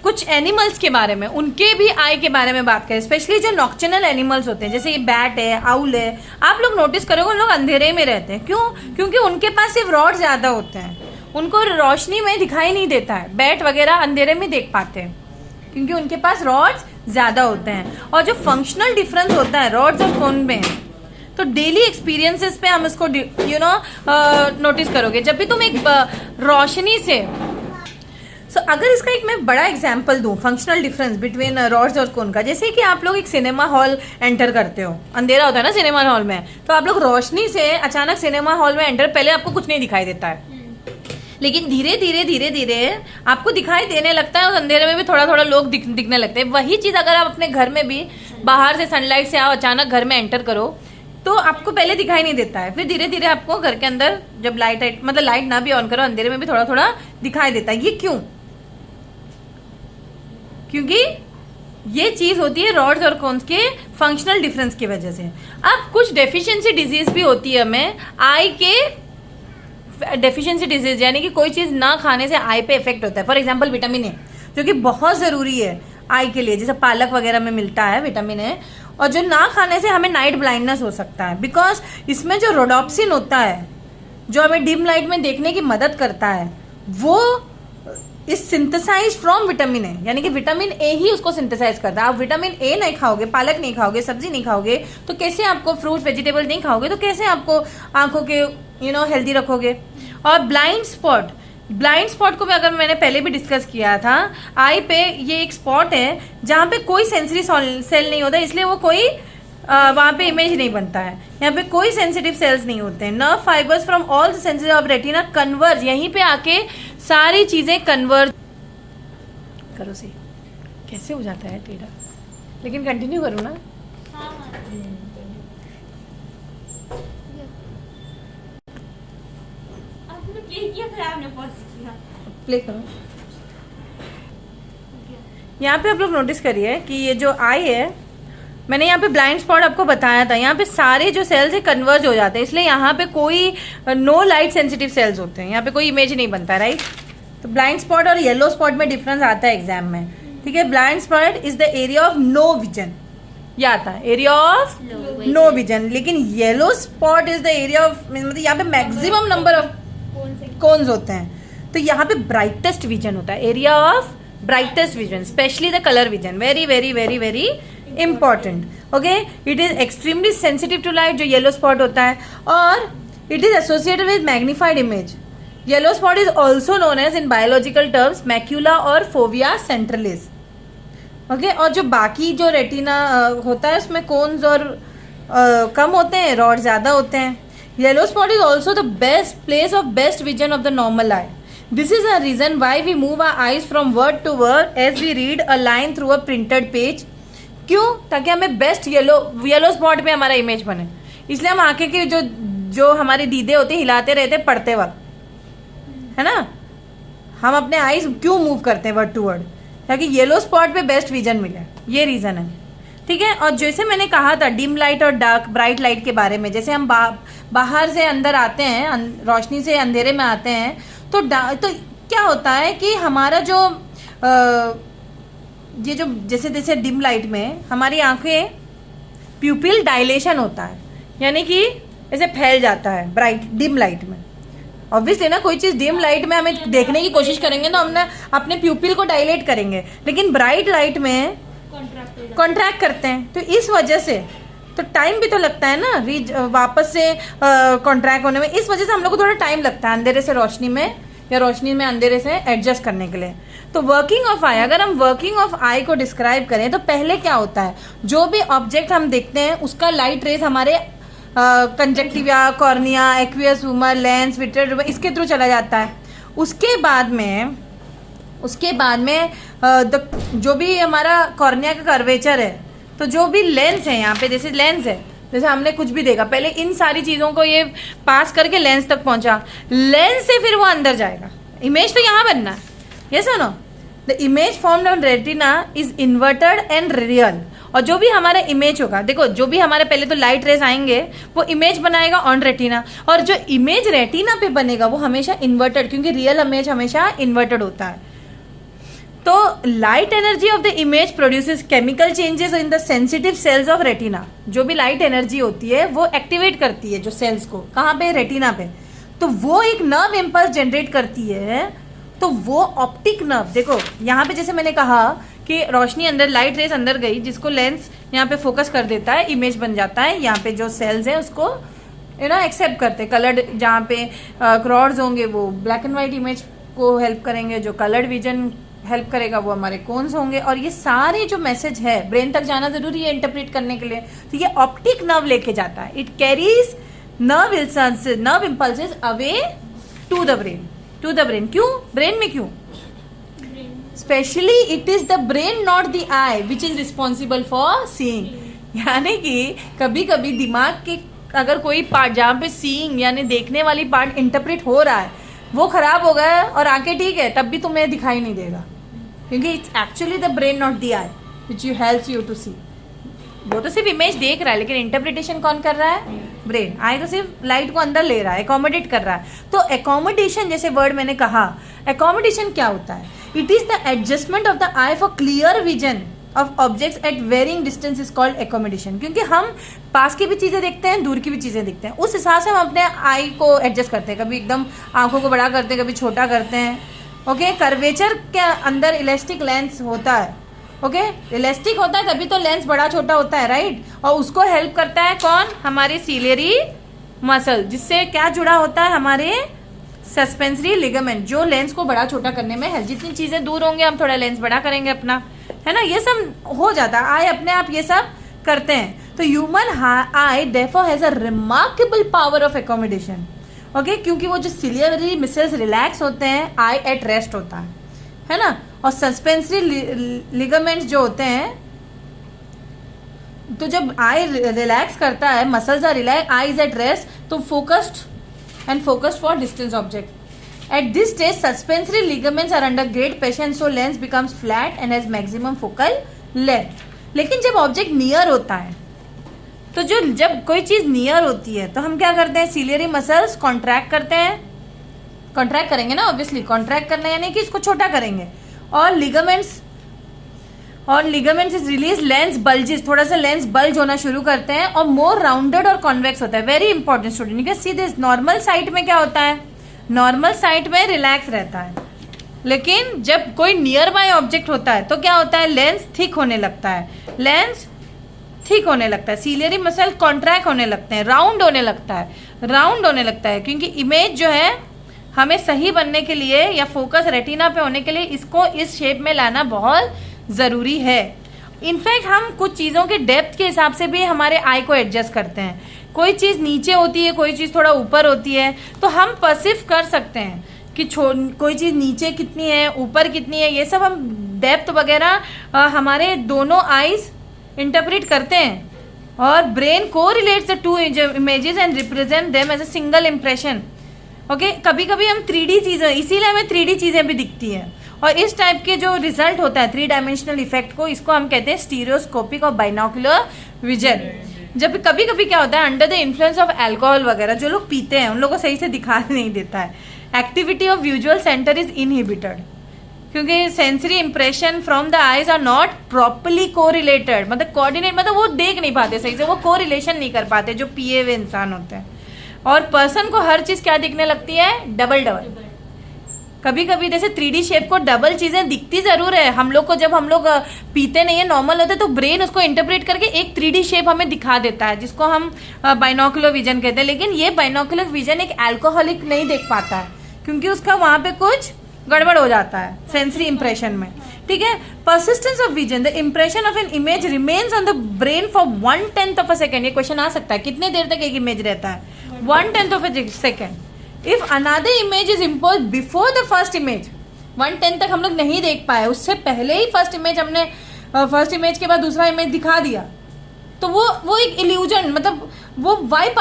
कुछ एनिमल्स के बारे में, उनके भी आई के बारे में बात करें, स्पेशली जो नॉक्टर्नल एनिमल्स होते हैं, जैसे ये बैट है, आउल है, आप लोग नोटिस करोगे उन लोग अंधेरे में रहते हैं। क्यों? क्योंकि उनके पास सिर्फ रॉड ज्यादा होते हैं, उनको रोशनी में दिखाई नहीं देता है। बैट वगैरह अंधेरे में देख पाते हैं क्योंकि उनके पास रॉड्स ज्यादा होते हैं। और जो फंक्शनल डिफरेंस होता है रॉड्स और कोन में, तो डेली एक्सपीरियंसेस पे हम इसको नोटिस करोगे। जब भी तुम एक रोशनी से अगर इसका एक मैं बड़ा एग्जांपल दूं, फंक्शनल डिफरेंस बिटवीन रॉड्स और कोन का, जैसे कि आप लोग एक सिनेमा हॉल एंटर करते हो, अंधेरा होता है ना सिनेमा हॉल में, तो आप लोग रोशनी से अचानक सिनेमा हॉल में एंटर, पहले आपको कुछ नहीं दिखाई देता है, लेकिन धीरे धीरे धीरे धीरे आपको दिखाई देने लगता है और अंधेरे में भी थोड़ा थोड़ा लोग दिखने लगते हैं। वही चीज़ अगर आप अपने घर में भी बाहर से सनलाइट से आओ, अचानक घर में एंटर करो, तो आपको पहले दिखाई नहीं देता है, फिर धीरे धीरे आपको घर के अंदर जब लाइट मतलब लाइट ना भी ऑन करो, अंधेरे में भी थोड़ा थोड़ा दिखाई देता है। ये क्यों? क्योंकि ये चीज होती है रॉड्स और कोन्स के फंक्शनल डिफरेंस की वजह से। अब कुछ डेफिशिएंसी डिजीज भी होती है हमें आई के, डेफिशिएंसी डिजीज यानी कि कोई चीज ना खाने से आई पे इफेक्ट होता है। फॉर एग्जांपल विटामिन ए, जो कि बहुत जरूरी है आई के लिए, जैसे पालक वगैरह में मिलता है विटामिन ए, और जो ना खाने से हमें नाइट ब्लाइंडनेस हो सकता है, बिकॉज इसमें जो रोडोप्सिन होता है जो हमें डिम लाइट में देखने की मदद करता है, वो is synthesise from vitamin A, यानी कि विटामिन ए ही उसको सिंथेसाइज करता है। आप विटामिन ए नहीं खाओगे, पालक नहीं खाओगे, सब्जी नहीं खाओगे, तो कैसे आपको फ्रूट वेजिटेबल नहीं खाओगे तो कैसे आपको आंखों के हेल्दी रखोगे। और ब्लाइंड स्पॉट को भी अगर मैंने पहले भी डिस्कस किया था, आई पे ये एक स्पॉट है जहाँ पे कोई सेंसरी सेल नहीं होता, इसलिए वो कोई वहाँ पे इमेज नहीं बनता है। यहाँ पे कोई सेंसिटिव सेल्स नहीं होते हैं। Nerve fibres from all the senses of retina converge, यहीं पे आके सारी चीजें कन्वर्ज करो। से कैसे हो जाता है टेढ़ा, लेकिन कंटिन्यू करो ना। प्ले करो। यहाँ पे आप लोग नोटिस करिए कि ये जो आई है, मैंने यहाँ पे ब्लाइंड स्पॉट आपको बताया था, यहाँ पे सारे जो सेल्स है कन्वर्ज हो जाते हैं, इसलिए यहाँ पे कोई नो लाइट सेंसिटिव सेल्स होते हैं, यहाँ पे कोई इमेज नहीं बनता, राइट। तो ब्लाइंड स्पॉट और येलो स्पॉट में डिफरेंस आता है एग्जाम में, ठीक है। Blind spot is the area of no vision, ये आता है एरिया ऑफ नो विजन, लेकिन yellow spot is the area of, मतलब यहाँ पे मैक्सिमम नंबर ऑफ कोन्स होते हैं, तो यहाँ पे ब्राइटेस्ट विजन होता है, area of brightest vision, specially the colour vision, very very very very important. Okay, it is extremely sensitive to light, जो येलो स्पॉट होता है, और it is associated with magnified image. Yellow spot is also known as in biological terms macula और fovea centralis. Okay, और जो बाकी जो retina होता है उसमें कोन्स और कम होते हैं, रॉड ज्यादा होते हैं। Yellow spot is also the best place of best vision of the normal I. This is a reason why we move our eyes from word to word as we read a line through a printed page. क्यों? ताकि हमें best yellow spot पे हमारा image बने, इसलिए हम आंखें के जो हमारे दीदे होते हिलाते रहते पढ़ते वक्त, है ना। हम अपने आईज क्यों मूव करते हैं वर्ड टू वर्ड, ताकि येलो स्पॉट पे बेस्ट विजन मिले, ये रीजन है, ठीक है। और जैसे मैंने कहा था डिम लाइट और डार्क ब्राइट लाइट के बारे में, जैसे हम बाहर से अंदर आते हैं, रोशनी से अंधेरे में आते हैं, तो क्या होता है कि हमारा जो ये जो जैसे जैसे डिम लाइट में हमारी आंखें प्यूपिल डायलेशन होता है, यानी कि ऐसे फैल जाता है ब्राइट डिम लाइट में। ऑब्वियसली ना, कोई चीज़ डिम लाइट में हमें देखने की कोशिश करेंगे तो हमने अपने प्यूपिल को डायलेट करेंगे, लेकिन ब्राइट लाइट में कॉन्ट्रैक्ट करते हैं, तो इस वजह से तो टाइम भी तो लगता है ना वापस से कॉन्ट्रैक्ट होने में, इस वजह से हम लोग को थोड़ा टाइम लगता है अंधेरे से रोशनी में या रोशनी में अंधेरे से एडजस्ट करने के लिए। तो वर्किंग ऑफ आई, अगर हम वर्किंग ऑफ आई को डिस्क्राइब करें तो पहले क्या होता है, जो भी ऑब्जेक्ट हम देखते हैं उसका लाइट रेस हमारे conjunctiva, cornea, aqueous humour, lens, vitriol इसके थ्रू चला जाता है। उसके बाद में जो भी हमारा कॉर्निया का कर्वेचर है, तो जो भी लेंस है यहाँ पे, जैसे लेंस है, जैसे हमने कुछ भी देखा पहले, इन सारी चीज़ों को ये पास करके लेंस तक पहुंचा, लेंस से फिर वो अंदर जाएगा, इमेज तो यहाँ बनना है, ये सुनो। The image formed on retina is inverted and real, और जो भी हमारा इमेज होगा, देखो जो भी हमारे पहले तो लाइट रेस आएंगे वो इमेज बनाएगा ऑन रेटिना, और जो इमेज रेटिना पे बनेगा वो हमेशा इन्वर्टेड, क्योंकि रियल इमेज हमेशा इन्वर्टेड होता है। तो light energy of the image produces chemical changes in the sensitive sales of retina. जो भी लाइट एनर्जी होती है वो एक्टिवेट करती है जो सेल्स को, कहाँ पे, रेटिना पे, तो वो एक नर्व इम्पल्स जनरेट करती है। तो वो ऑप्टिक नर्व, देखो यहाँ पे जैसे मैंने कहा कि रोशनी अंदर, लाइट रेस अंदर गई, जिसको लेंस यहाँ पे फोकस कर देता है, इमेज बन जाता है, यहाँ पे जो सेल्स हैं उसको एक्सेप्ट करते हैं। कलर्ड जहाँ पे रॉड्स होंगे वो ब्लैक एंड व्हाइट इमेज को हेल्प करेंगे, जो कलर्ड विजन हेल्प करेगा वो हमारे कोन्स होंगे, और ये सारे जो मैसेज है ब्रेन तक जाना जरूरी है इंटरप्रेट करने के लिए, तो ये ऑप्टिक नर्व लेके जाता है। It carries nerve impulses away to the brain, to the brain. क्यों ब्रेन में क्यों? Brain. Specially it is the brain not the eye which is responsible for seeing. यानी कि कभी कभी दिमाग के अगर कोई पार्ट जहाँ पे सीइंग यानी देखने वाली पार्ट इंटरप्रेट हो रहा है वो खराब हो गया और आंखें ठीक है तब भी तुम्हें दिखाई नहीं देगा, क्योंकि it's actually the brain not the eye which you helps you to see. वो तो सिर्फ इमेज देख रहा है लेकिन इंटरप्रिटेशन कौन कर रहा है? ब्रेन. आई तो सिर्फ लाइट को अंदर ले रहा है, एकोमोडेट कर रहा है. तो एकोमोडेशन जैसे वर्ड मैंने कहा, एकोमोडेशन क्या होता है? It is the adjustment of the eye for clear vision of objects at varying distance is called accommodation. क्योंकि हम पास की भी चीज़ें देखते हैं, दूर की भी चीज़ें देखते हैं, उस हिसाब से हम अपने आई को एडजस्ट करते हैं. कभी एकदम आंखों को बड़ा करते हैं, कभी छोटा करते हैं. ओके, कर्वेचर के अंदर इलास्टिक लेंस होता है. ओके, इलास्टिक होता है तभी तो लेंस बड़ा छोटा होता है, राइट. और उसको हेल्प करता है कौन? हमारी सीलियरी मसल, जिससे क्या जुड़ा होता है? हमारे सस्पेंसरी लिगामेंट, जो लेंस को बड़ा छोटा करने में है. जितनी चीज़ें दूर होंगे हम थोड़ा लेंस बड़ा करेंगे अपना, है ना. ये सब हो जाता है, आई अपने आप ये सब करते हैं. तो human I therefore has a remarkable power of accommodation. Okay, क्योंकि वो जो सिलियरी मसल्स रिलैक्स होते हैं, आई एट रेस्ट होता है ना. और सस्पेंसरी लिगामेंट्स जो होते हैं, तो जब आई रिलैक्स करता है, muscles are relax, eye is at rest, तो focused for distance object. At this stage, suspensory ligaments are under great pressure and so lens becomes flat and has maximum focal length. लेकिन जब object near होता है, तो जब कोई चीज़ near होती है तो हम क्या करते हैं? सीलियरी मसल्स कॉन्ट्रैक्ट करते हैं. कॉन्ट्रैक्ट करेंगे ना, ऑब्वियसली. कॉन्ट्रैक्ट करना यानी कि इसको छोटा करेंगे. और ligaments is release, lens bulges, थोड़ा सा लेंस बल्ज होना शुरू करते हैं और मोर राउंडेड और कॉन्वेक्स होता है. Very important student, you can see this. Normal site में क्या होता है? नॉर्मल साइट में रिलैक्स रहता है, लेकिन जब कोई नियर बाय ऑब्जेक्ट होता है तो क्या होता है? लेंस थिक होने लगता है. लेंस थिक होने लगता है, सीलियरी मसल कॉन्ट्रैक्ट होने लगते हैं, राउंड होने लगता है. क्योंकि इमेज जो है हमें सही बनने के लिए या फोकस रेटिना पे होने के लिए इसको इस शेप में लाना बहुत ज़रूरी है. इनफैक्ट हम कुछ चीज़ों के डेप्थ के हिसाब से भी हमारे आई को एडजस्ट करते हैं. कोई चीज़ नीचे होती है, कोई चीज़ थोड़ा ऊपर होती है, तो हम परसीव कर सकते हैं कि कोई चीज़ नीचे कितनी है, ऊपर कितनी है. ये सब हम डेप्थ वगैरह हमारे दोनों आईज इंटरप्रेट करते हैं. और ब्रेन को relates the two images and represent them as a single impression. Okay, कभी कभी हम 3D चीज़ें, इसीलिए हमें 3D चीज़ें भी दिखती हैं. और इस टाइप के जो रिजल्ट होता है 3 डायमेंशनल इफेक्ट को, इसको हम कहते हैं स्टीरियोस्कोपिक और बाइनोकुलर विजन. जब कभी कभी क्या होता है, under the influence of alcohol वगैरह, जो लोग पीते हैं उन लोगों को सही से दिखाई नहीं देता है. Activity of visual centre is inhibited, क्योंकि sensory impression from the eyes are not properly correlated. मतलब कोऑर्डिनेट, मतलब वो देख नहीं पाते सही से, वो कोरिलेशन नहीं कर पाते जो पिए हुए इंसान होते हैं. और पर्सन को हर चीज़ क्या दिखने लगती है? डबल. कभी कभी जैसे 3D शेप को डबल चीज़ें दिखती ज़रूर है. हम लोग को जब हम लोग पीते नहीं है, नॉर्मल होता है, तो ब्रेन उसको इंटरप्रेट करके एक 3D शेप हमें दिखा देता है, जिसको हम बाइनोकुलर विजन कहते हैं. लेकिन ये बाइनोकुलर विजन एक अल्कोहलिक नहीं देख पाता है, क्योंकि उसका वहाँ पे कुछ गड़बड़ हो जाता है सेंसरी इंप्रेशन में. ठीक है. Persistence of vision, the impression of an image remains on the brain for 1/10 of a second. ये क्वेश्चन आ सकता है, कितने देर तक एक इमेज रहता है? 1/10 of a second. If another image is impose before the first image, 1/10 तक हम लोग नहीं देख पाए, उससे पहले ही फर्स्ट इमेज के बाद दूसरा इमेज दिखा दिया, तो वो एक इल्यूजन, मतलब वो वाइप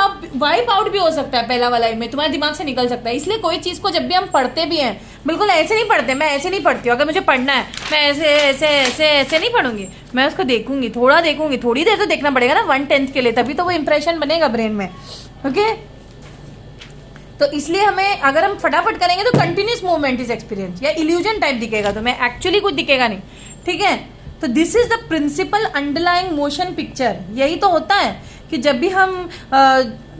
आउट भी हो सकता है. पहला वाला इमेज तुम्हारे दिमाग से निकल सकता है. इसलिए कोई चीज़ को जब भी हम पढ़ते भी हैं, बिल्कुल ऐसे नहीं पढ़ते. मैं ऐसे नहीं पढ़ती हूँ. अगर मुझे पढ़ना है, मैं ऐसे नहीं पढ़ूंगी. मैं उसको देखूंगी, थोड़ी देर तो देखना पड़ेगा ना 1/10 के लिए, तभी तो वो इंप्रेशन बनेगा ब्रेन में. ओके, तो इसलिए हमें, अगर हम फटाफट करेंगे तो कंटिन्यूस मूवमेंट इज एक्सपीरियंस, या इल्यूजन टाइप दिखेगा, तो मैं एक्चुअली कुछ दिखेगा नहीं. ठीक है. तो this is the principle underlying motion picture. यही तो होता है कि जब भी हम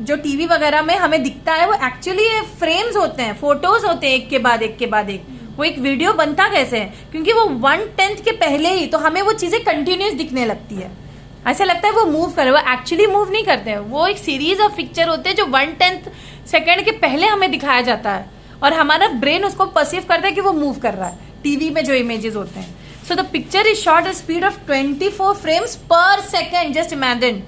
जो टीवी वगैरह में हमें दिखता है, वो एक्चुअली फ्रेम्स होते हैं, फोटोज होते हैं, एक के बाद एक. वो एक वीडियो बनता कैसे है? क्योंकि वो 1/10 के पहले ही तो हमें वो चीज़ें कंटिन्यूस दिखने लगती है. ऐसा लगता है वो मूव कर रहे, वो एक्चुअली मूव नहीं करते हैं. वो एक सीरीज ऑफ पिक्चर होते हैं जो 1/10 सेकेंड के पहले हमें दिखाया जाता है, और हमारा ब्रेन उसको परसीव करता है कि वो मूव कर रहा है. टीवी में जो इमेजेस होते हैं, so the picture is shot at speed of 24 frames per second. Just imagine,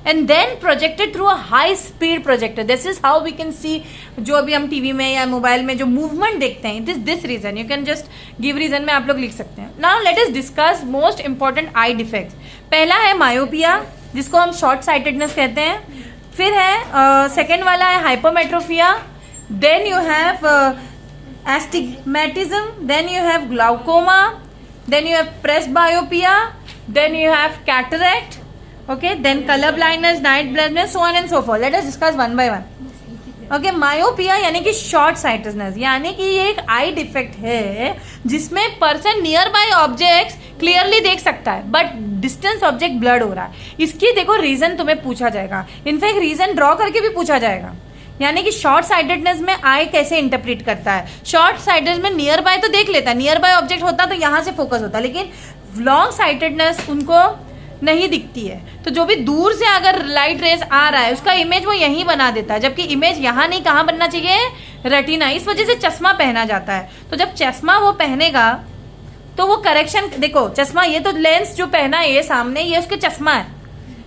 and then projected through a high speed projector. This is how we can see जो अभी हम टीवी में या मोबाइल में जो मूवमेंट देखते हैं. This reason you can just give reason में आप लोग लिख सकते हैं. Now let us discuss most important eye defects. पहला है मायोपिया, जिसको हम शॉर्ट साइटेडनेस कहते हैं. फिर है सेकेंड वाला है hypermetropia. Then you have astigmatism, then you have glaucoma, then you have presbyopia, then you have cataract, okay, then color blindness, night blindness, so on and so forth. Let us discuss one by one. Okay, myopia यानी कि short sightedness, यानी कि ये एक आई defect है जिसमें person near by objects clearly देख सकता है बट डिस्टेंस ऑब्जेक्ट ब्लड हो रहा है. इसकी देखो रीजन तुम्हें पूछा जाएगा, इनफैक्ट रीजन ड्रॉ करके भी पूछा जाएगा. यानी कि शॉर्ट साइटेडनेस में आई कैसे इंटरप्रेट करता है. शॉर्ट साइटेडनेस में नियर बाय तो देख लेता है, नियर बाय ऑब्जेक्ट होता तो यहाँ से फोकस होता, लेकिन लॉन्ग साइटेडनेस उनको नहीं दिखती है. तो जो भी दूर से अगर लाइट रेज आ रहा है उसका इमेज वो यहीं बना देता है, जबकि इमेज यहाँ नहीं, कहाँ बनना चाहिए, रेटिना. इस वजह से चश्मा पहना जाता है. तो जब चश्मा वो पहनेगा तो वो करेक्शन, देखो चश्मा, ये तो लेंस जो पहना है ये सामने, ये उसके चश्मा है.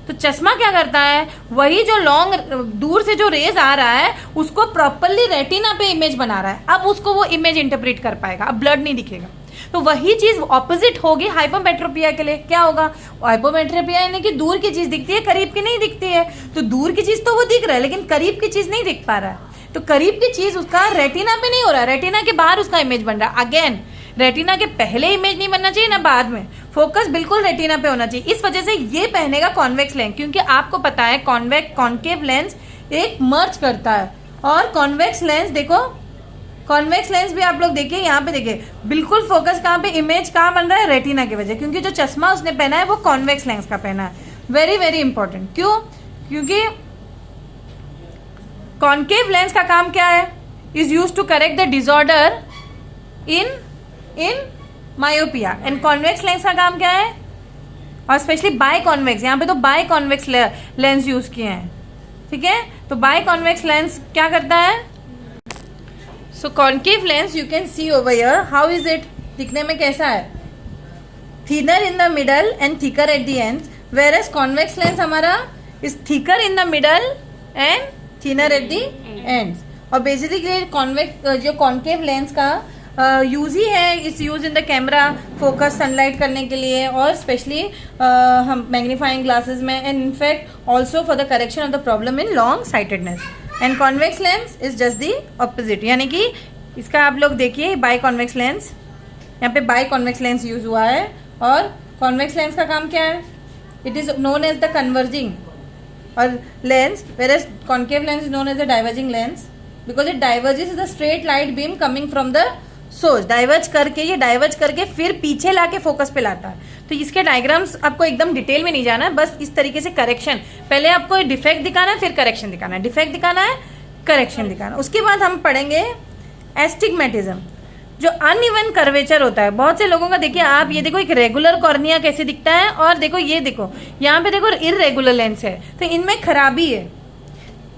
तो चश्मा क्या करता है, वही जो लॉन्ग दूर से जो रेज आ रहा है उसको प्रॉपरली रेटिना पे इमेज बना रहा है. अब उसको वो इमेज इंटरप्रेट कर पाएगा, अब ब्लड नहीं दिखेगा. तो वही चीज ऑपोजिट होगी हाइपोमेट्रोपिया के लिए. क्या होगा, हाइपोमेट्रोपिया यानी कि दूर की चीज दिखती है, करीब की नहीं दिखती है. तो दूर की चीज तो वो दिख रहा है लेकिन करीब की चीज नहीं दिख पा रहा है. तो करीब की चीज उसका रेटिना पे नहीं हो रहा है, रेटिना के बाहर उसका इमेज बन रहा है. अगेन रेटिना के पहले इमेज नहीं बनना चाहिए ना बाद में, फोकस बिल्कुल रेटिना पे होना चाहिए. इस वजह से ये पहनेगा कॉन्वेक्स लेंस, क्योंकि आपको पता है कॉन्केव लेंस एक मर्ज करता है. और कॉन्वेक्स लेंस, देखो कॉन्वेक्स लेंस भी आप लोग देखिए, यहाँ पे देखिए बिल्कुल फोकस कहाँ पे, इमेज कहाँ बन रहा है, रेटिना की वजह, क्योंकि जो चश्मा उसने पहना है वो कॉन्वेक्स लेंस का पहना है. Very very important. क्यों, क्योंकि कॉन्केव लेंस का काम क्या है, is use to correct the disorder in myopia. And convex lens का काम क्या है, और स्पेशली बाय कॉन्वेक्स, यहाँ पे तो बाय कॉन्वेक्स लेंस यूज किए हैं. ठीक है, तो बाय कॉन्वेक्स लेंस क्या करता है. So concave lens you can see over here, how is it, दिखने में कैसा है, thinner in the middle and thicker at the ends, whereas convex lens हमारा is thicker in the middle and thinner at the ends. और basically convex जो concave lens का use ही है, is use in the camera, focus sunlight करने के लिए, और स्पेशली हम मैग्नीफाइंग ग्लासेस में, and in fact also for the correction of the problem in long sightedness. And convex lens is just the opposite, यानी कि इसका आप लोग देखिए बाय कॉन्वेक्स लेंस, यहाँ पे बाय कॉन्वेक्स लेंस यूज हुआ है. और कॉन्वेक्स लेंस का काम क्या है, it is known as the converging और lens, whereas concave lens is known as the diverging lens, because it diverges the straight light beam coming from the source. Diverge करके, ये diverge करके फिर पीछे लाके फोकस पे लाता है. तो इसके डायग्राम्स आपको एकदम डिटेल में नहीं जाना है, बस इस तरीके से करेक्शन, पहले आपको डिफेक्ट दिखाना है, फिर करेक्शन दिखाना है, डिफेक्ट दिखाना है, करेक्शन दिखाना. उसके बाद हम पढ़ेंगे एस्टिग्मेटिज्म, जो अनइवन कर्वेचर होता है. बहुत से लोगों का देखिए आप, ये देखो एक रेगुलर कॉर्निया कैसे दिखता है, और देखो ये देखो यहाँ पे देखो इररेगुलर लेंस है. तो इनमें खराबी है,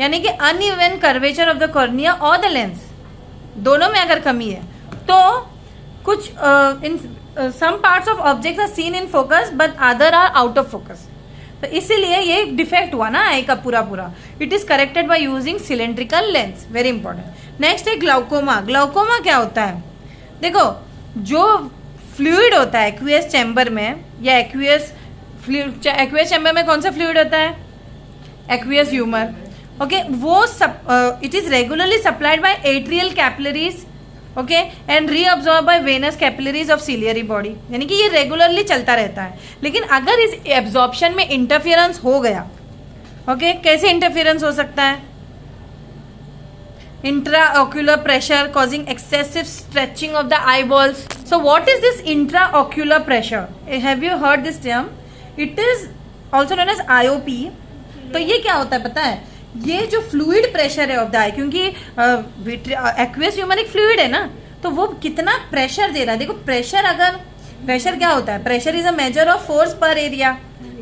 यानी कि uneven curvature of the cornea और द लेंस, दोनों में अगर कमी है तो कुछ in some parts of objects are seen in focus but other are out of focus. तो इसीलिए ये डिफेक्ट हुआ ना आई का पूरा पूरा. It is corrected by using cylindrical lens, very important. Next है ग्लाउकोमा. ग्लाउकोमा क्या होता है, देखो जो फ्लूइड होता है एक्वियस चैम्बर में, या एक्वियस चैम्बर में कौन सा फ्लूइड होता है, एक्वियस ह्यूमर. ओके, वो it is regularly supplied by atrial capillaries, okay, and reabsorb by venous capillaries of ciliary body. यानी कि ये रेगुलरली चलता रहता है. लेकिन अगर इस एब्जॉर्प्शन में इंटरफियरेंस हो गया, ओके, कैसे इंटरफियरेंस हो सकता है, intraocular pressure causing excessive stretching of the eyeballs. So what is this intraocular pressure? Have you heard this term? It is also known as IOP. तो ये क्या होता है पता है, ये जो फ्लूइड प्रेशर है ऑफ द आई, क्योंकि एक्वियस ह्यूमर एक फ्लूइड है ना, तो वो कितना प्रेशर दे रहा है. देखो प्रेशर, अगर प्रेशर क्या होता है, pressure is a measure of force पर एरिया.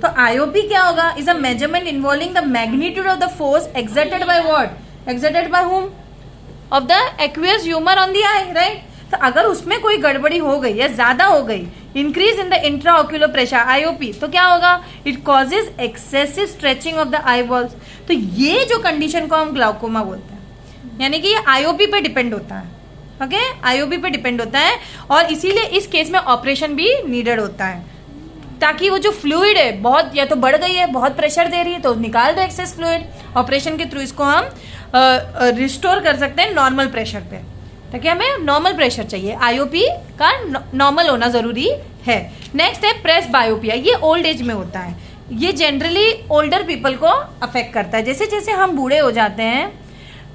तो आईओपी क्या होगा, is a measurement involving the magnitude of the force exerted by what, exerted by whom, of the aqueous humor on the eye, right? तो अगर उसमें कोई गड़बड़ी हो गई या ज़्यादा हो गई, increase in the intraocular pressure IOP, तो क्या होगा? It causes excessive stretching of the I balls. तो ये जो कंडीशन को हम ग्लाउकोमा बोलते हैं, यानी कि ये आईओपी पे डिपेंड होता है। ओके, आईओपी पे डिपेंड होता है और इसीलिए इस केस में ऑपरेशन भी नीडेड होता है, ताकि वो जो फ्लूइड है बहुत या तो बढ़ गई है, बहुत प्रेशर दे रही है, तो निकाल दो एक्सेस फ्लूइड। ऑपरेशन के थ्रू इसको हम रिस्टोर कर सकते हैं नॉर्मल प्रेशर पे, ताकि हमें नॉर्मल प्रेशर चाहिए। आईओपी का नॉर्मल होना ज़रूरी है। नेक्स्ट है प्रेस बायोपिया, ये ओल्ड एज में होता है। ये जनरली ओल्डर पीपल को अफेक्ट करता है। जैसे जैसे हम बूढ़े हो जाते हैं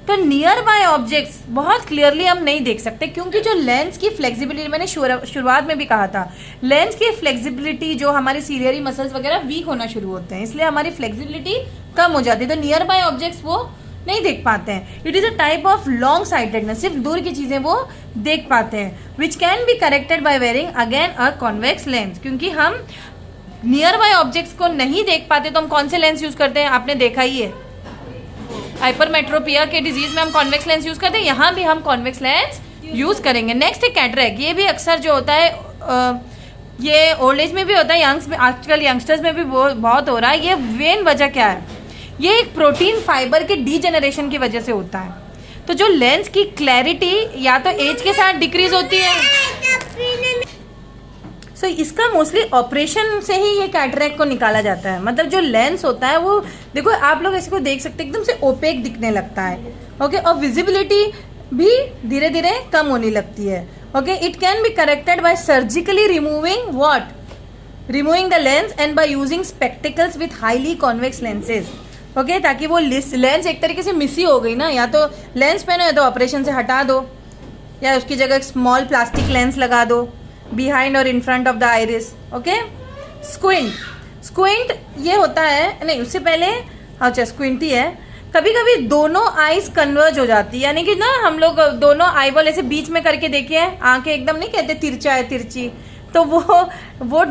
तो नियर बाय ऑब्जेक्ट्स बहुत क्लियरली हम नहीं देख सकते, क्योंकि जो लेंस की फ्लेक्सिबिलिटी, मैंने शुरुआत में भी कहा था, लेंस की फ्लेक्सिबिलिटी जो हमारे सीलियरी मसल्स वगैरह वीक होना शुरू होते हैं, इसलिए हमारी फ्लेक्सिबिलिटी कम हो जाती है, तो नियर बाय ऑब्जेक्ट्स वो नहीं देख पाते हैं। It is a type of long sightedness, सिर्फ दूर की चीज़ें वो देख पाते हैं, which can be corrected bye wearing again a convex lens. क्योंकि हम नियर बाय ऑब्जेक्ट्स को नहीं देख पाते तो हम कौन से लेंस यूज़ करते हैं? आपने देखा ही है, हाइपरमेट्रोपिया के डिजीज में हम कॉन्वेक्स लेंस यूज करते हैं, यहाँ भी हम कॉन्वेक्स लेंस यूज करेंगे। नेक्स्ट है कैटरैक्ट, ये भी अक्सर जो होता है ये ओल्ड एज में भी होता है, यंग्स में, आजकल यंगस्टर्स में भी बहुत हो रहा है। ये मेन वजह क्या है? ये एक प्रोटीन फाइबर के डीजेनरेशन की वजह से होता है। तो जो लेंस की क्लैरिटी या तो एज के साथ डिक्रीज होती है, सो इसका मोस्टली ऑपरेशन से ही ये कैटरैक्ट को निकाला जाता है। मतलब जो लेंस होता है वो, देखो आप लोग इसको देख सकते हैं, एकदम से ओपेक दिखने लगता है। ओके, और विजिबिलिटी भी धीरे धीरे कम होने लगती है। Okay, it can be corrected bye surgically removing what? Removing the lens and by using spectacles with highly convex lenses. Okay, ताकि वो लेंस एक तरीके से मिस ही हो गई ना, या तो लेंस पहनो या तो ऑपरेशन से हटा दो, या उसकी जगह एक स्मॉल प्लास्टिक लेंस लगा दो बिहाइंड और इन front of the iris. Okay, squint ये होता है, नहीं उससे पहले, अच्छा स्क्विंट ही है। कभी कभी दोनों आईज कन्वर्ज हो जाती है, यानी कि ना हम लोग दोनों आईबॉल ऐसे बीच में करके देखिए, आंखें एकदम नहीं कहते तिरछा है तिरछी, तो वो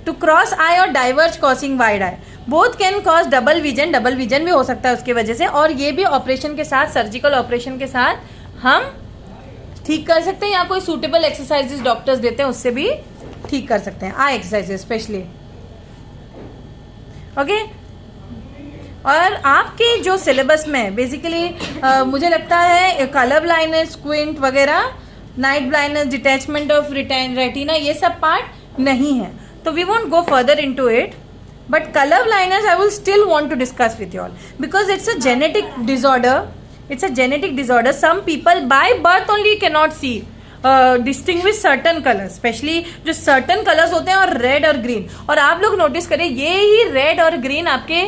टू क्रॉस आई और diverge causing wide eye, both can cause double vision भी हो सकता है उसकी वजह से। और ये भी ऑपरेशन के साथ, सर्जिकल ऑपरेशन के साथ हम ठीक कर सकते हैं, या कोई सूटेबल एक्सरसाइजेस डॉक्टर्स देते हैं उससे भी ठीक कर सकते हैं, आई एक्सरसाइजेस स्पेशली। ओके, और आपके जो सिलेबस में बेसिकली मुझे लगता है कलर ब्लाइंडनेस, स्क्विंट वगैरह, night blindness, detachment of retina, ये सब पार्ट नहीं है, तो we won't go further into it. But colour blindness I will still want to discuss with you all, because it's a genetic disorder. It's a genetic disorder. Some people by birth only cannot see, distinguish certain colors, especially जो certain colors होते हैं, और red और green. और आप लोग notice करें, ये ही रेड और ग्रीन आपके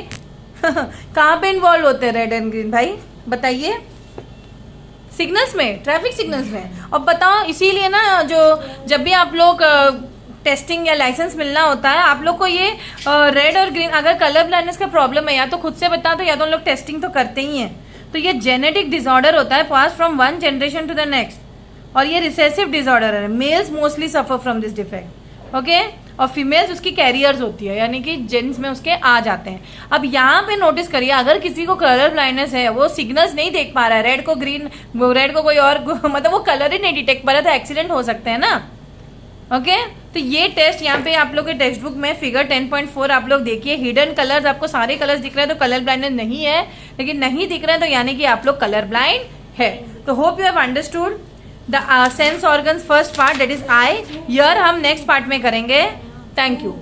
कहाँ पे इन्वॉल्व होते हैं? रेड एंड ग्रीन, भाई बताइए. सिग्नल्स में, ट्रैफिक सिग्नल्स में. और बताओ, इसीलिए ना जो जब भी आप लोग टेस्टिंग या लाइसेंस मिलना होता है, आप लोग को ये रेड और ग्रीन, अगर कलर ब्लाइंडनेस का प्रॉब्लम है, या तो खुद से बता दो, या तो लोग टेस्टिंग तो करते ही हैं. तो ये जेनेटिक डिसऑर्डर होता है, pass from one generation to the next, और ये रिसेसिव डिसऑर्डर है. Males mostly suffer from this defect. Okay, और फीमेल्स उसकी कैरियर्स होती है, यानी कि जेन्स में उसके आ जाते हैं. अब यहाँ पे नोटिस करिए, अगर किसी को कलर ब्लाइंडनेस है, वो सिग्नल्स नहीं देख पा रहा है, रेड को ग्रीन, रेड को कोई और मतलब वो कलर ही नहीं डिटेक्ट कर रहा, तो एक्सीडेंट हो सकते हैं ना. ओके, तो ये टेस्ट यहाँ पे आप लोग के टेक्स्ट बुक में फिगर 10.4 आप लोग देखिए, हिडन कलर्स, आपको सारे कलर्स दिख रहे हैं तो कलर ब्लाइंडनेस नहीं है, लेकिन नहीं दिख रहा है तो यानी कि आप लोग कलर ब्लाइंड है. तो hope you have understood the sense organs first part, that is I. Year हम नेक्स्ट पार्ट में करेंगे. Thank you.